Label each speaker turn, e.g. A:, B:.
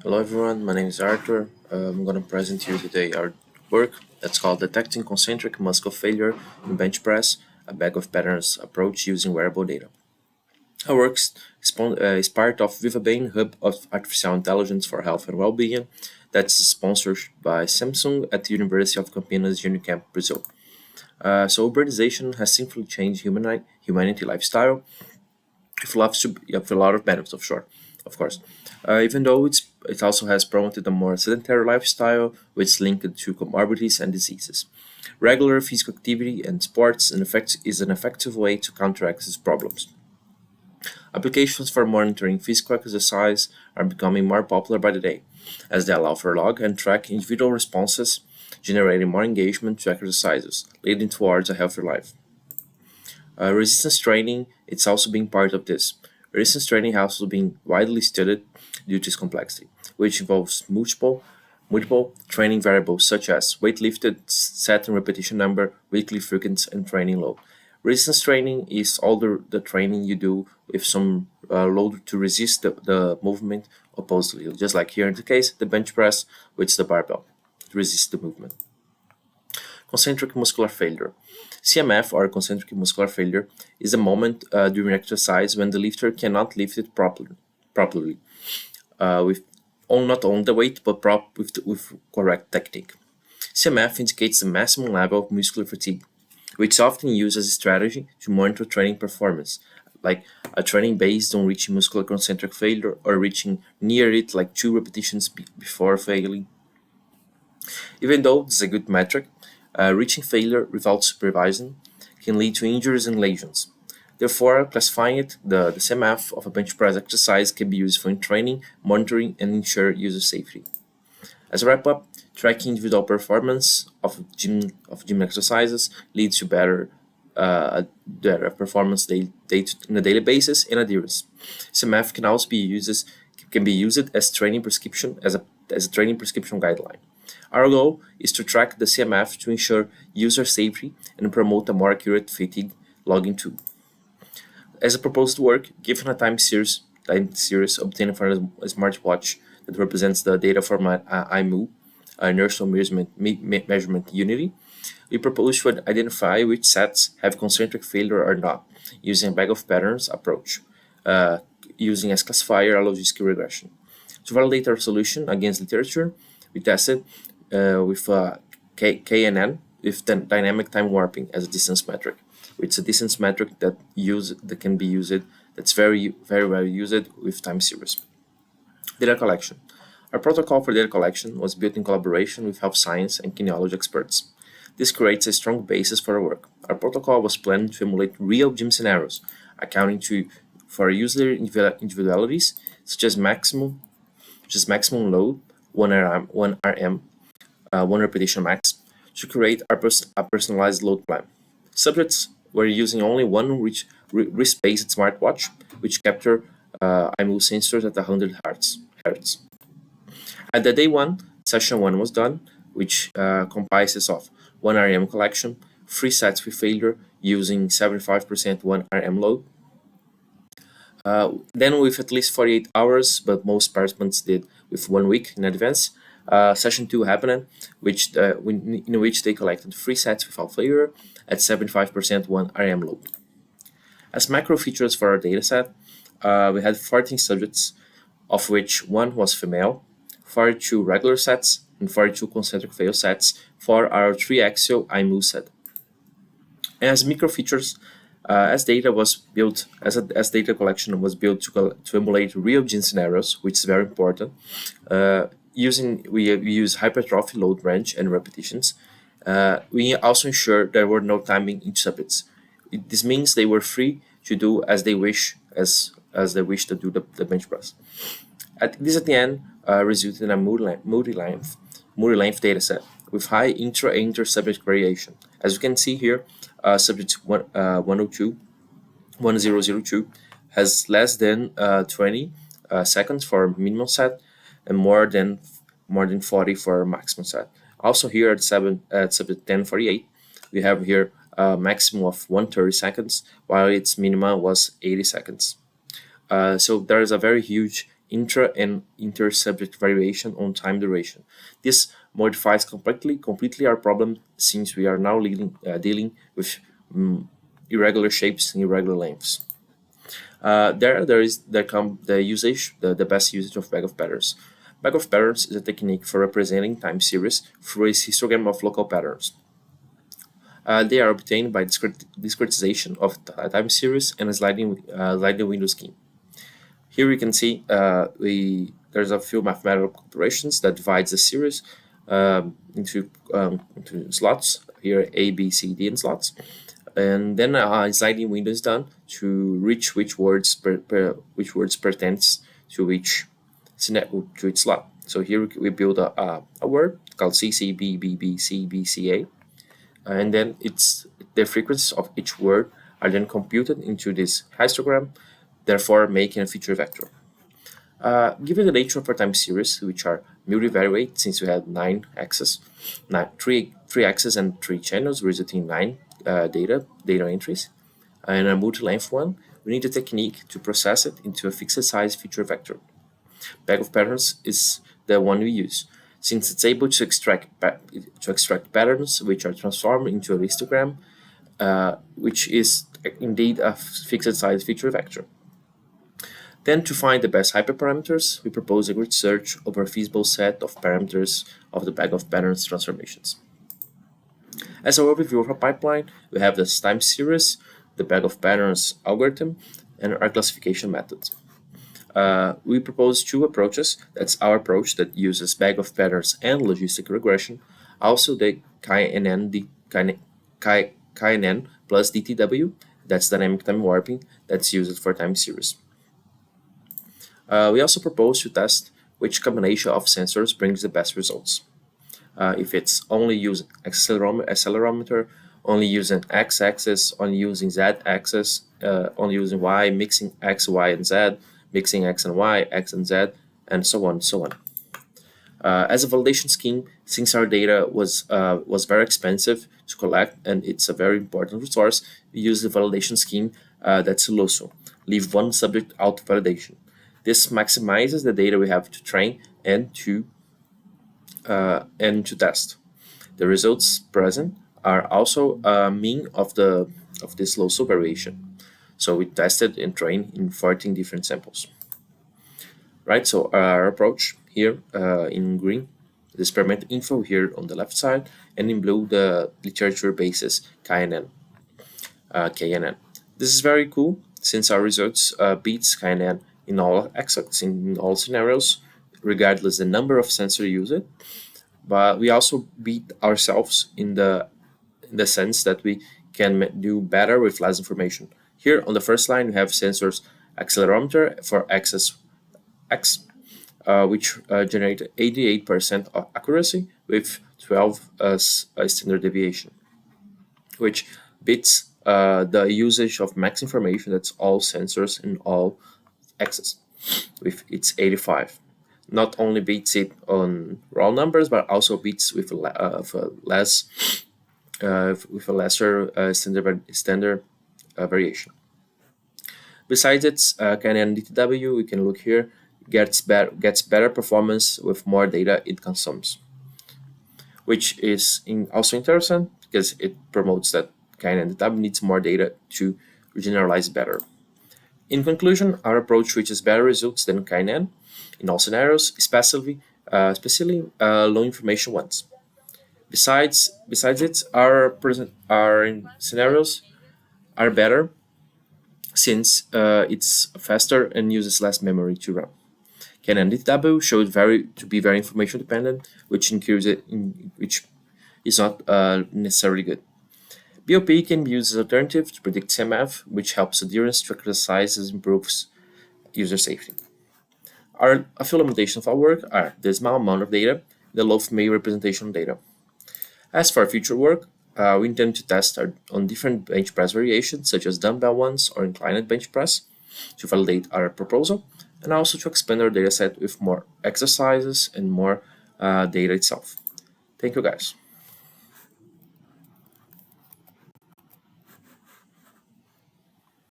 A: Hello everyone, my name is Arthur. I'm going to present you today our work that's called Detecting Concentric Muscle Failure in Bench Press, a bag of patterns approach using wearable data. Our work is part of VivaBain Hub of Artificial Intelligence for Health and Wellbeing that's sponsored by Samsung at the University of Campinas Unicamp, Brazil. So urbanization has simply changed humanity lifestyle with a lot of benefits, of course. Even though it also has promoted a more sedentary lifestyle, which is linked to comorbidities and diseases. Regular physical activity and sports is an effective way to counteract these problems. Applications for monitoring physical exercise are becoming more popular by the day, as they allow for log and track individual responses, generating more engagement to exercises, leading towards a healthier life. Resistance training it's also being part of this. Resistance training has also been widely studied due to its complexity, which involves multiple training variables such as weight lifted, set and repetition number, weekly frequency, and training load. Resistance training is all the training you do with some load to resist the movement oppositely, just like here in the case, the bench press, which is the barbell, to resist the movement. Concentric muscular failure. CMF, or concentric muscular failure, is a moment during exercise when the lifter cannot lift it properly with not only the weight but with correct technique. CMF indicates the maximum level of muscular fatigue, which is often used as a strategy to monitor training performance, like a training based on reaching muscular concentric failure or reaching near it like 2 repetitions before failing. Even though this is a good metric, reaching failure without supervision can lead to injuries and lesions. Therefore, classifying it, the CMF of a bench press exercise can be useful in training, monitoring, and ensure user safety. As a wrap up, tracking individual performance of gym exercises leads to better performance on a daily basis and adherence. CMF can be used as a training prescription guideline. Our goal is to track the CMF to ensure user safety and promote a more accurate fatigue logging tool. As a proposed work, given a time series obtained from a smartwatch that represents the data format IMU, inertial measurement unity, we propose to identify which sets have concentric failure or not, using a bag of patterns approach, using as classifier a logistic regression. To validate our solution against literature, we tested with KNN with dynamic time warping as a distance metric, which is a distance metric that can be used that's very well used with time series. Data collection. Our protocol for data collection was built in collaboration with health science and kinesiology experts. This creates a strong basis for our work. Our protocol was planned to emulate real gym scenarios, accounting for user individualities such as maximum load, 1 RM, 1 repetition max, to create a personalized load plan. Subjects were using only one wrist-based smartwatch, which captured IMU sensors at 100 hertz. At the day one, session one was done, which comprises of 1 RM collection, 3 sets with failure using 75% 1 RM load. Then with at least 48 hours, but most participants did with 1 week in advance. Session 2 happened, in which they collected 3 sets without failure at 75% 1 RM load. As macro features for our dataset, we had 14 subjects, of which one was female, 42 regular sets, and 42 concentric fail sets for our 3-axial IMU set. As micro features, as data collection was built to emulate real gene scenarios, which is very important. We use hypertrophy, load range, and repetitions. We also ensure there were no timing in subjects. This means they were free to do as they wish, as they wish to do the bench press. At the end resulted in a multi-length dataset with high inter subject variation. As you can see here, subject 1002 has less than 20 seconds for minimum set and more than 40 for maximum set. Also here at subject 1048, we have here a maximum of 130 seconds, while its minimum was 80 seconds. So there is a very huge intra and inter-subject variation on time duration. This modifies completely our problem, since we are now dealing with irregular shapes and irregular lengths. There come the usage, the best usage of bag of patterns. Bag of patterns is a technique for representing time series through a histogram of local patterns. They are obtained by discretization of time series and a sliding window scheme. Here we can see there's a few mathematical operations that divides the series into slots. Here A, B, C, D in slots, and then a sliding window is done to reach which words pertains to each slot. So here we build a word called C, C, B, B, B, C, B, C, A, and then the frequencies of each word are then computed into this histogram, therefore making a feature vector. Given the nature of our time series, which are multivariate, since we have three axes and 3 channels, resulting in 9 data entries, and a multi-length one, we need a technique to process it into a fixed size feature vector. Bag of patterns is the one we use, since it's able to extract patterns which are transformed into a histogram, which is indeed a fixed size feature vector. Then, to find the best hyperparameters, we propose a grid search over a feasible set of parameters of the bag of patterns transformations. As an overview of our pipeline, we have this time series, the bag of patterns algorithm, and our classification methods. We propose 2 approaches. That's our approach that uses bag of patterns and logistic regression. Also, the KNN plus DTW, that's dynamic time warping, that's used for time series. We also propose to test which combination of sensors brings the best results. If it's only using accelerometer, only using x-axis, only using z-axis, only using y, mixing x, y, and z, mixing x and y, x and z, and so on and so on. As a validation scheme, since our data was very expensive to collect and it's a very important resource, we use the validation scheme that's LOSO, leave one subject out of validation. This maximizes the data we have to train and to test. The results present are also a mean of this LOSO variation. So we tested and trained in 14 different samples. Right. So our approach here in green, the experiment info here on the left side, and in blue the literature basis KNN. This is very cool since our results beats KNN in all scenarios, regardless the number of sensors used. But we also beat ourselves in the sense that we can do better with less information. Here on the first line we have sensors accelerometer for axis X, which generate 88% of accuracy with 12 standard deviation, which beats the usage of max information, that's all sensors in all axes, with its 85. Not only beats it on raw numbers, but also beats with a lesser standard variation. Besides its KNN DTW, we can look here, gets better performance with more data it consumes, which is also interesting because it promotes that KNN DTW needs more data to generalize better. In conclusion, our approach reaches better results than KNN in all scenarios, especially low information ones. Besides it, our scenarios are better since it's faster and uses less memory to run. KNN DTW showed to be very information dependent, which is not necessarily good. BOP can be used as an alternative to predict CMF, which helps adherence to exercises improves user safety. A few limitations of our work are the small amount of data, the low May representation of data. As for our future work, we intend to test on different bench press variations, such as dumbbell ones or inclined bench press, to validate our proposal, and also to expand our dataset with more exercises and more data itself. Thank you, guys.